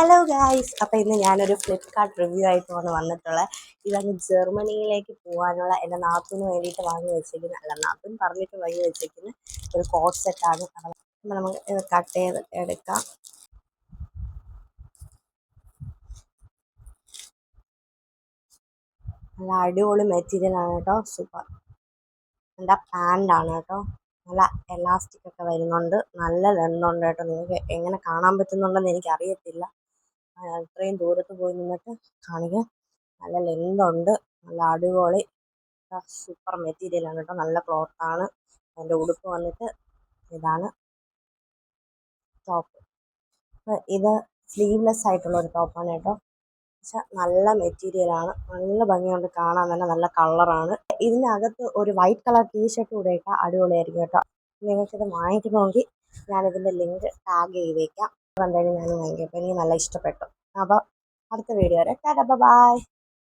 Hello guys, അപ്പോൾ ഇന്ന് ഞാനൊരു ഫ്ലിപ്കാർട്ട് റിവ്യൂ ആയിട്ട് വന്നിട്ടുള്ള ഇതാണ് ജർമ്മനിയിലേക്ക് പോകാനുള്ള എൻ്റെ നാത്തൂന് വേണ്ടിയിട്ട് വാങ്ങി വെച്ചിരിക്കുന്ന, അല്ല നാത്തൂൻ പറഞ്ഞിട്ട് വാങ്ങി വെച്ചിരിക്കുന്ന ഒരു കോട്ട് സെറ്റാണ്. അപ്പോൾ നമുക്ക് ഇത് കട്ട് ചെയ്ത് എടുക്കാം. നല്ല അടിപൊളി മെറ്റീരിയലാണ് കേട്ടോ, സൂപ്പർ. എൻ്റെ പാൻ്റാണ് കേട്ടോ, നല്ല എലാസ്റ്റിക് ഒക്കെ വരുന്നുണ്ട്, നല്ല ലെന്തുണ്ട് കേട്ടോ. നിങ്ങൾക്ക് എങ്ങനെ കാണാൻ പറ്റുന്നുണ്ടെന്ന് എനിക്കറിയത്തില്ല, അത്രയും ദൂരത്ത് പോയി നിന്നിട്ട് കാണിക്കാം. നല്ല ലെന്തുണ്ട്, നല്ല അടിപൊളി സൂപ്പർ മെറ്റീരിയലാണ് കേട്ടോ, നല്ല ക്ലോത്താണ്. അതിൻ്റെ ഉടുപ്പ് വന്നിട്ട് ഇതാണ് ടോപ്പ്. ഇത് സ്ലീവ്ലെസ് ആയിട്ടുള്ള ഒരു ടോപ്പാണ് കേട്ടോ. പക്ഷെ നല്ല മെറ്റീരിയലാണ്, നല്ല ഭംഗിയുണ്ട് കാണാൻ തന്നെ, നല്ല കളറാണ്. ഇതിനകത്ത് ഒരു വൈറ്റ് കളർ ടീഷർട്ട് കൂടെ ഇട്ടാൽ അടിപൊളിയായിരിക്കും കേട്ടോ. നിങ്ങൾക്കിത് വാങ്ങിക്കണമെങ്കിൽ ഞാനിതിൻ്റെ ലിങ്ക് ടാഗ് ചെയ്തേക്കാം. എന്തായാലും ഞാൻ വാങ്ങിക്കും, അപ്പോൾ എനിക്ക് നല്ല ഇഷ്ടപ്പെട്ടു. അപ്പോൾ അടുത്ത വീഡിയോ വരെ ടാറ്റാ ബൈ.